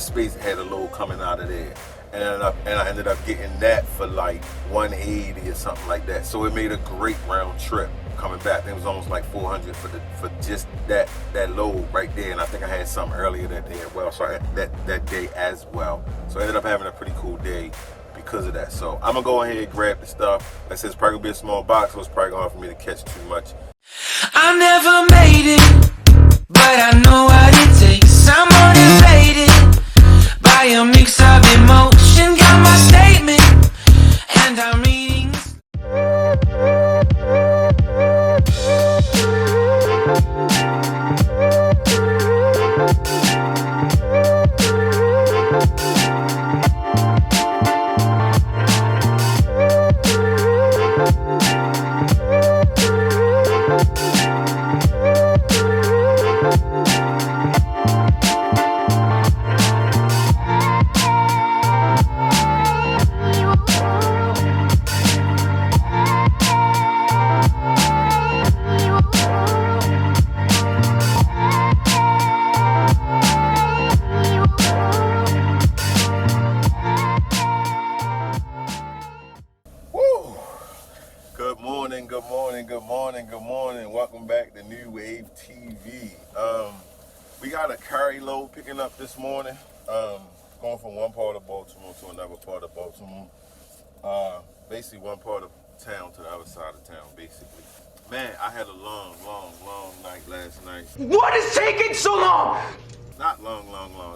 that space had a load coming out of there. And I ended up getting that for like 180 or something like that. So it made a great round trip coming back. It was almost like 400 for just that load right there. And I think I had something earlier that day as well. So I had that day as well. So I ended up having a pretty cool day because of that. So I'm gonna go ahead and grab the stuff. Like I said, it's probably gonna be a small box, so it's probably gonna hard for me to catch too much. I never made it, but I know what it takes. I'm motivated by a mix of emotion. Got my statement, and I'm reading. Good morning. Welcome back to New Wave TV. We got a Curri load picking up this morning. Going from one part of Baltimore to another part of Baltimore. Basically one part of town to the other side of town, basically. Man, I had a long night last night. What is taking so long? Not long.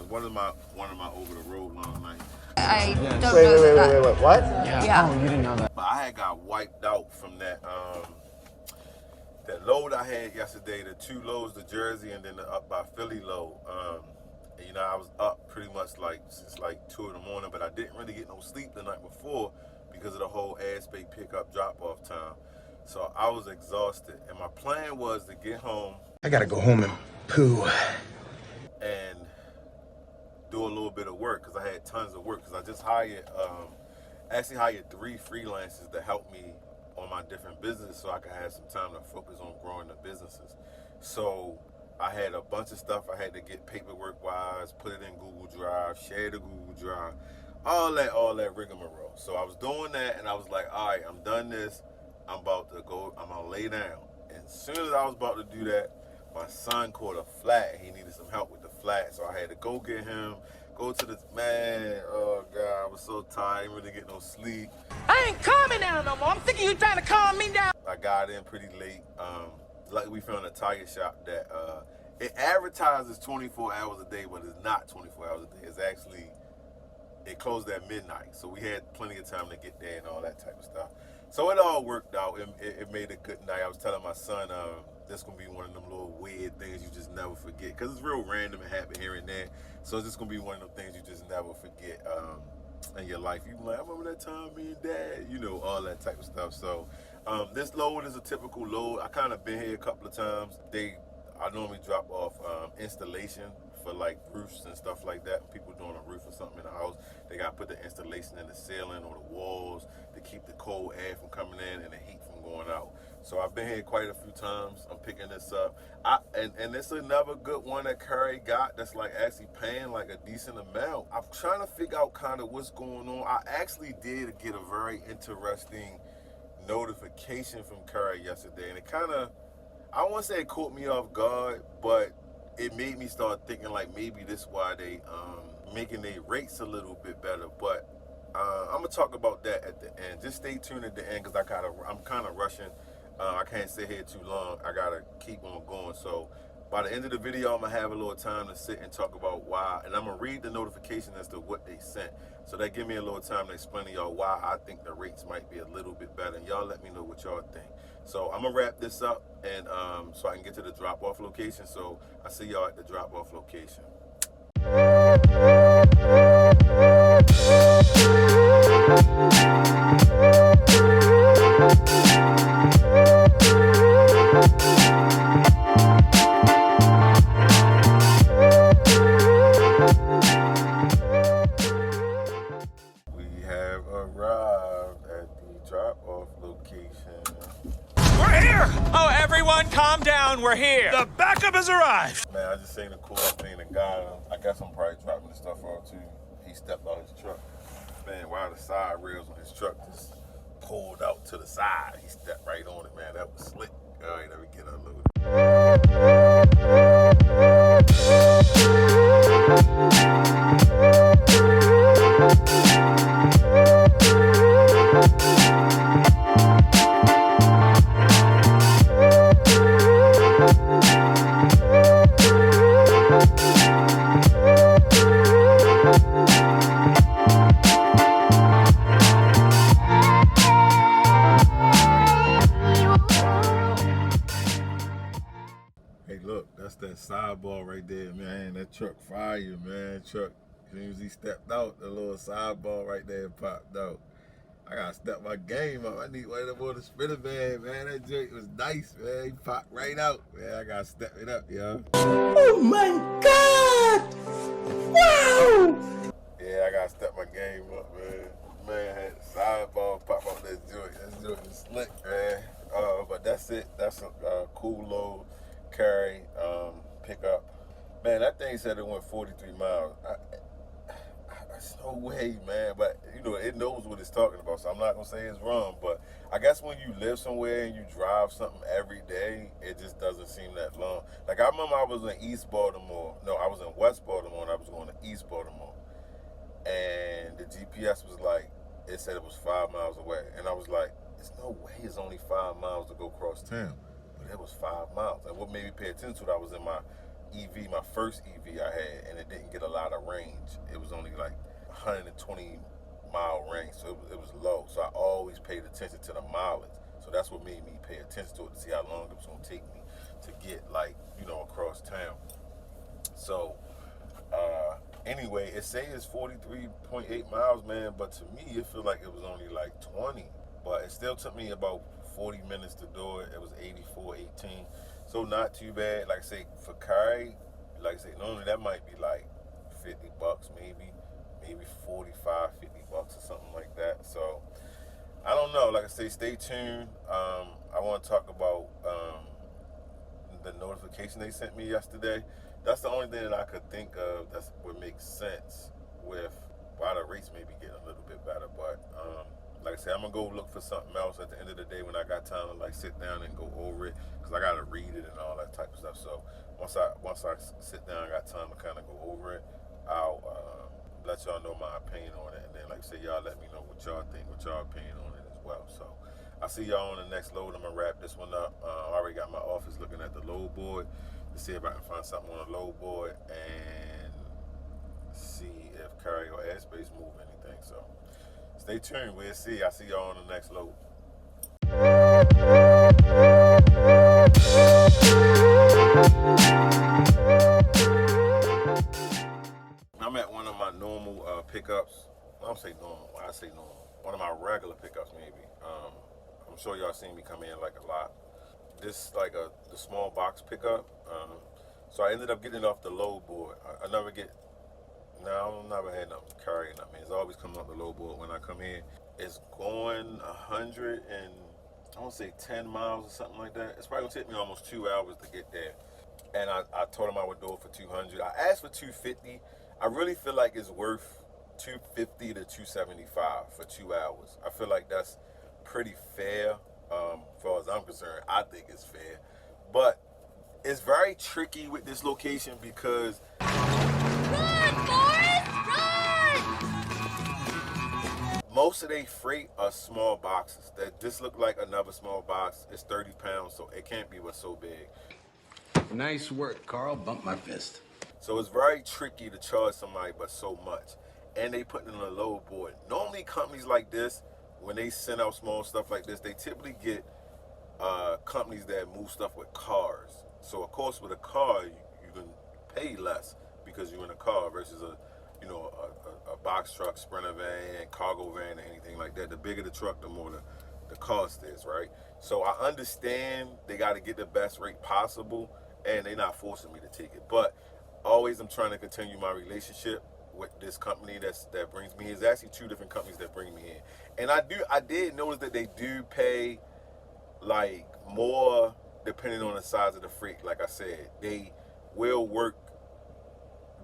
One of my over the road long nights. I don't know that. Wait, what? Yeah. Oh, you didn't know that. But I had got wiped out from that that load I had yesterday, the two loads to Jersey and then the up by Philly load. And, you know, I was up pretty much since 2 in the morning, but I didn't really get no sleep the night before because of the whole Aspen pickup drop-off time. So I was exhausted, and my plan was to get home. I gotta go home and poo. And do a little bit of work because I had tons of work because I just hired 3 freelancers to help me on my different businesses so I could have some time to focus on growing the businesses. So I had a bunch of stuff I had to get paperwork wise, put it in Google Drive, share the Google Drive, all that rigmarole. So I was doing that and I was like, all right, I'm done this. I'm gonna lay down. And as soon as I was about to do that, my son caught a flat and he needed some help with the flat. So I had to go get him, go to the, man, oh God, I was so tired, I didn't really get no sleep. I ain't calming down no more. I'm thinking you trying to calm me down. I got in pretty late. Luckily we found a tire shop that, it advertises 24 hours a day, but it's not 24 hours a day. It's actually, it closed at midnight. So we had plenty of time to get there and all that type of stuff. So it all worked out. It made a good night. I was telling my son, this gonna be one of them little weird things you just never forget. Cause it's real random and happen here and there. So it's just gonna be one of them things you just never forget in your life. You be like, I remember that time me and dad, you know, all that type of stuff. So this load is a typical load. I kind of been here a couple of times. I normally drop off installation for like roofs and stuff like that. People doing a roof or something in the house, they got to put the installation in the ceiling or the walls to keep the cold air from coming in and the heat from going out. So I've been here quite a few times. I'm picking this up. And it's another good one that Curri got that's like actually paying like a decent amount. I'm trying to figure out kind of what's going on. I actually did get a very interesting notification from Curri yesterday, and it kind of, I won't say it caught me off guard, but it made me start thinking like maybe this is why they making their rates a little bit better. But I'm gonna talk about that at the end. Just stay tuned at the end because I'm kind of rushing. I can't sit here too long. I gotta keep on going. So by the end of the video, I'm gonna have a little time to sit and talk about why, and I'm gonna read the notification as to what they sent. So that give me a little time to explain to y'all why I think the rates might be a little bit better. And y'all let me know what y'all think. So I'm gonna wrap this up and so I can get to the drop-off location. So I see y'all at the drop-off location. We have arrived at the drop-off location. We're here! Oh, everyone, calm down. We're here. The backup has arrived. Man, I just seen the coolest thing that got him. I guess I'm probably dropping this stuff off to, he stepped out his truck. Man, while the side rails on his truck just pulled out to the side, he stepped right on it, man. That was slick. All right, let me get unloaded. Hey, look, that's that sideball right there, man. That truck fire, man. Truck, as soon as he stepped out, the little sideball right there popped out. I gotta step my game up. I need one of them on the spinner band, man. That joint was nice, man. He popped right out. Man, I gotta step it up, yo. Oh my God! Wow! Yeah, I gotta step my game up, man. Man had the sideball pop out that joint. That joint was slick, man. But that's it. That's a cool load carry pickup. Man, that thing said it went 43 miles. That's no way, man. But you know, it knows what it's talking about, so I'm not gonna say it's wrong. But I guess when you live somewhere and you drive something every day, it just doesn't seem that long. Like I remember I was in East Baltimore. No, I was in West Baltimore and I was going to East Baltimore. And the GPS was like, it said it was 5 miles away. And I was like, there's no way it's only 5 miles to go across town. But it was 5 miles. And what made me pay attention to it, I was in my EV, my first EV I had, and it didn't get a lot of range. It was only like 120 mile range, so it was low. So I always paid attention to the mileage. So that's what made me pay attention to it, to see how long it was gonna take me to get, like, you know, across town. So anyway, it says it's 43.8 miles, man, but to me it felt like it was only like 20. But it still took me about 40 minutes to do it. It was 84.18. So not too bad. Like I say, for Curri, like I say, normally that might be like $50 maybe 45, $50 or something like that. So I don't know. Like I say, stay tuned. I want to talk about the notification they sent me yesterday. That's the only thing that I could think of that would make sense with why the rates may be getting a little bit better. But like I said, I'm gonna go look for something else at the end of the day when I got time to like sit down and go over it, because I gotta read it and all that type of stuff. So once I sit down, I got time to kind of go over it, I'll let y'all know my opinion on it, and then like I say, y'all let me know what y'all think, what y'all opinion on it as well. So I'll see y'all on the next load. I'm gonna wrap this one up. I already got my office looking at the load board to see if I can find something on the load board and see if Curri or Airspace move anything. So stay tuned. We'll see. I'll see y'all on the next load. I'm at one of my normal pickups. I don't say normal. I say normal. One of my regular pickups, maybe. I'm sure y'all seen me come in like a lot. This like the small box pickup. So I ended up getting it off the load board. I never get. No, I never had nothing carrying up. It's always coming off the load board when I come in. It's going 100 and I want to say 10 miles or something like that. It's probably gonna take me almost 2 hours to get there. And I told him I would do it for 200. I asked for 250. I really feel like it's worth 250 to 275 for 2 hours. I feel like that's pretty fair. As far as I'm concerned, I think it's fair. But it's very tricky with this location because Run, Forrest, run! most of their freight are small boxes. That this look like another small box. It's 30 pounds, so it can't be what's so big. Nice work, Carl. Bump my fist. So it's very tricky to charge somebody but so much. And they put it on a load board. Normally companies like this, when they send out small stuff like this, they typically get companies that move stuff with cars. So of course with a car, you can pay less because you're in a car versus a box truck, sprinter van, cargo van, or anything like that. The bigger the truck, the more the cost is, right? So I understand they got to get the best rate possible, and they're not forcing me to take it. But always I'm trying to continue my relationship with this company that brings me. It's actually two different companies that bring me in. And I did notice that they do pay like more depending on the size of the freight. Like I said, they will work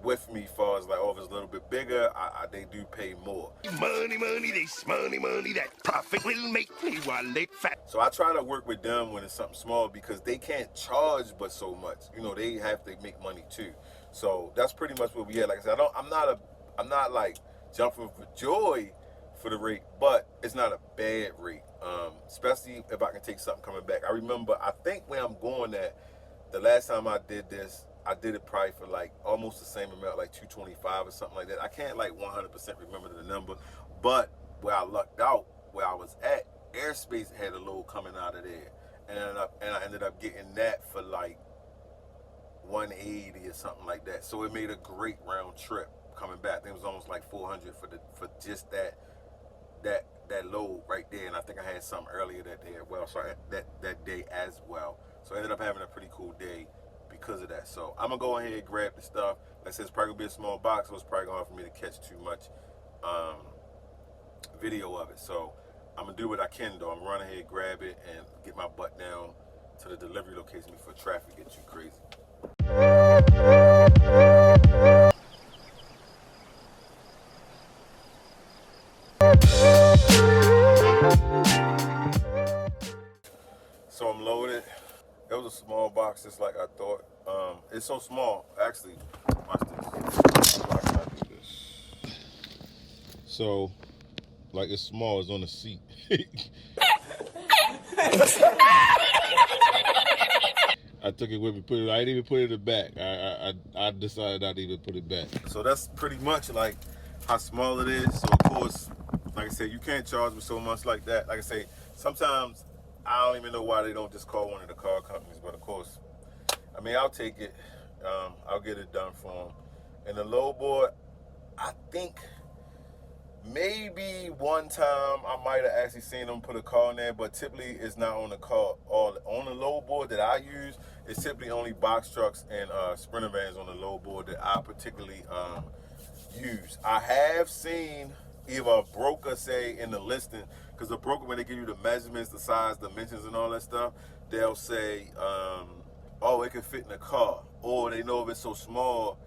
with me, far as like, oh, if it's a little bit bigger, they do pay more. Money, this money, that profit will make me wallet fat. So I try to work with them when it's something small because they can't charge but so much. You know, they have to make money too. So that's pretty much what we had. Like I said, I'm not like jumping for joy for the rate, but it's not a bad rate. Especially if I can take something coming back. I remember, I think where I'm going at, the last time I did this, I did it probably for like almost the same amount, like 225 or something like that. I can't like 100% remember the number, but where I lucked out, where I was at, airspace had a load coming out of there, and I ended up getting that for like 180 or something like that. So it made a great round trip coming back. I think it was almost like 400 for just that load right there, and I think I had something earlier that day as well. So that day as well. So I ended up having a pretty cool day because of that. So I'm gonna go ahead and grab the stuff. Like I said, it's probably gonna be a small box, so it's probably gonna hard for me to catch too much video of it. So I'm gonna do what I can though. I'm gonna run ahead, grab it, and get my butt down to the delivery location before traffic gets too crazy. So I'm loaded. It was a small box, just like I thought. It's so small, actually. Watch this. Watch how I do this. So, like it's small, it's on the seat. I took it with me, I didn't even put it in the back. I decided not to even put it back. So that's pretty much like how small it is. So of course, like I said, you can't charge me so much like that. Like I say, sometimes I don't even know why they don't just call one of the car companies, but of course, I mean, I'll take it. I'll get it done for them. And the load board, I think maybe one time I might have actually seen them put a car in there, but typically it's not on the car. On the load board that I use, it's typically only box trucks and Sprinter vans on the load board that I particularly use. I have seen either a broker say in the listing, because the broker, when they give you the measurements, the size, dimensions, and all that stuff, they'll say, oh, it can fit in the car. Or they know if it's so small,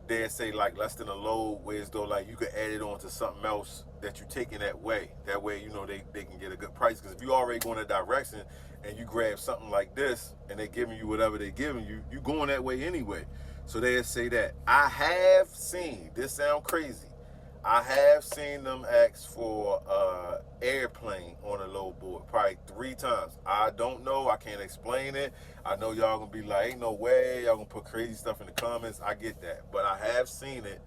they'll say like less than a load, where as though like you could add it on to something else that you're taking that way. That way, you know, they can get a good price. Because if you already going a direction and you grab something like this and they're giving you whatever they're giving you, you going that way anyway. So they'll say that. I have seen, this sound crazy, I have seen them ask for airplane on a load board probably 3 times. I don't know. I can't explain it. I know y'all gonna be like, ain't no way. Y'all gonna put crazy stuff in the comments. I get that. But I have seen it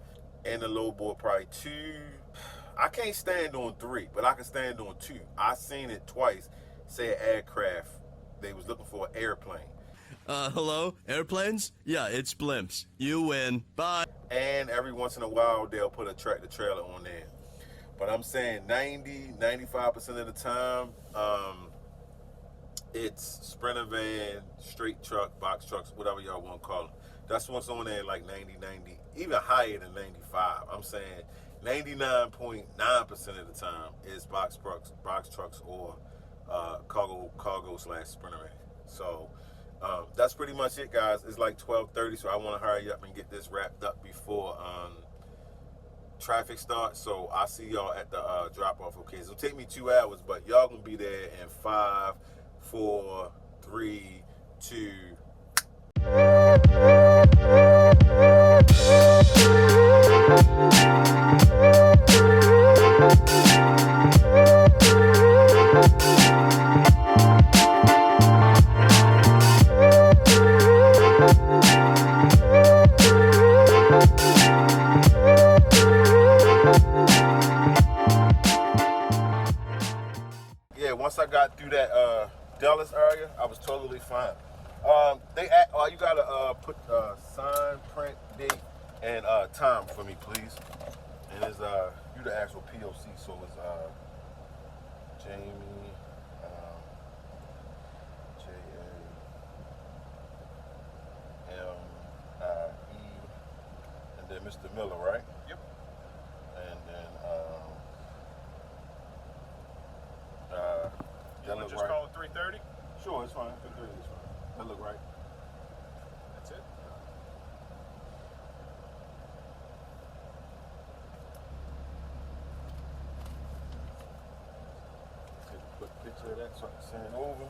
in the load board probably 2. I can't stand on 3, but I can stand on 2. I seen it twice. Say an aircraft. They was looking for an airplane. Hello? Airplanes? Yeah, it's blimps. You win. Bye. And every once in a while, they'll put a tractor trailer on there. But I'm saying 95% of the time, it's Sprinter van, straight truck, box trucks, whatever y'all want to call them. That's what's on there, like 90, even higher than 95. I'm saying 99.9% of the time is box trucks or cargo/Sprinter van. So that's pretty much it, guys. It's like 12:30, so I want to hurry up and get this wrapped up before traffic starts. So I'll see y'all at the drop-off. Okay, so it'll take me 2 hours, but y'all gonna be there in 5, 4, 3, 2. Once I got through that Dallas area, I was totally fine. You gotta put sign, print, date, and time for me, please. And it's you the actual POC, so it's Jamie, J-A-M-I-E, and then Mr. Miller, right? Yep. And then you want to just call it 3:30? Sure, it's fine. 3:30 is fine. That look right. That's it. Share that so I can send it over.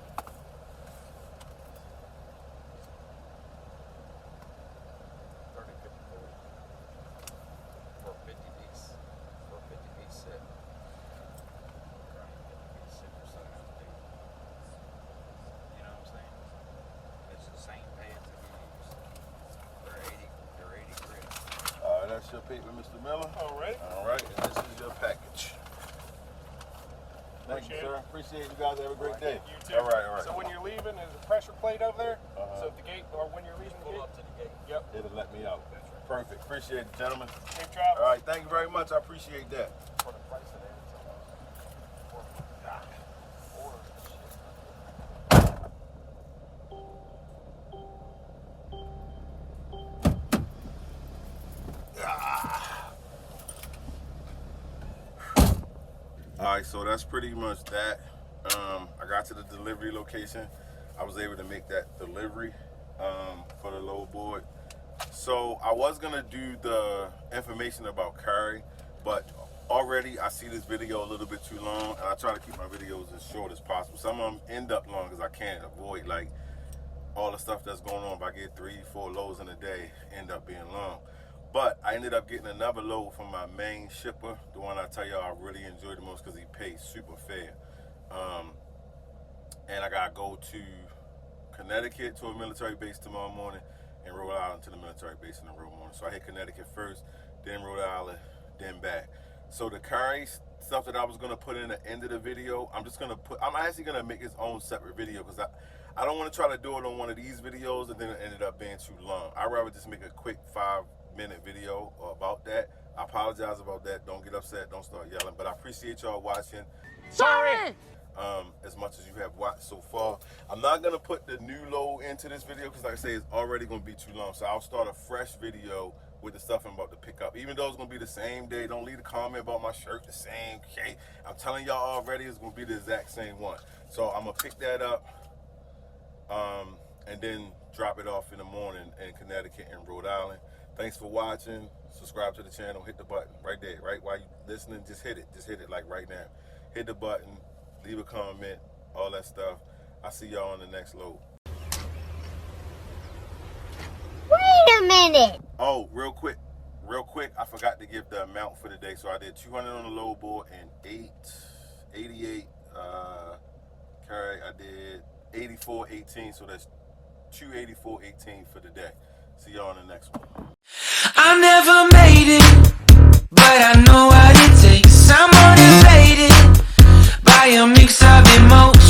That's your paper, Mr. Miller. All right. All right, and this is your package. Thank you, sir. Appreciate you guys. Have a great day. You too. All right, all right. So when you're leaving, there's a pressure plate over there. So at the gate, or when you're leaving the gate. Up to the gate. Yep. It'll let me out. That's right. Perfect. Appreciate it, gentlemen. Safe travel. All right, thank you very much. I appreciate that. For the price of it. All right, so that's pretty much that. I got to the delivery location. I was able to make that delivery for the load board. So I was gonna do the information about Curri, but already I see this video a little bit too long, and I try to keep my videos as short as possible. Some of them end up long because I can't avoid like all the stuff that's going on. If I get 3-4 loads in a day, end up being long. But I ended up getting another load from my main shipper, the one I tell y'all I really enjoyed the most because he pays super fair. And I gotta go to Connecticut to a military base tomorrow morning, and Rhode Island to the military base in the Rhode morning. So I hit Connecticut first, then Rhode Island, then back. So the Curri stuff that I was gonna put in the end of the video, I'm actually gonna make its own separate video because I don't want to try to do it on one of these videos and then it ended up being too long. I'd rather just make a quick 5-minute video about that. I apologize about that. Don't get upset. Don't start yelling. But I appreciate y'all watching. Sorry! As much as you have watched so far. I'm not going to put the new load into this video because like I say, it's already going to be too long. So I'll start a fresh video with the stuff I'm about to pick up. Even though it's going to be the same day, don't leave a comment about my shirt the same. Okay? I'm telling y'all already it's going to be the exact same one. So I'm going to pick that up and then drop it off in the morning in Connecticut and Rhode Island. Thanks for watching. Subscribe to the channel. Hit the button right there, right while you listening. Just hit it. Just hit it like right now. Hit the button. Leave a comment. All that stuff. I'll see y'all on the next load. Wait a minute! Oh, real quick. I forgot to give the amount for the day. So I did 200 on the load board and 88 Curri. I did 84.18. So that's 284.18 for the day. See y'all on the next one. I never made it, but I know what it takes. I'm motivated by a mix of emotions.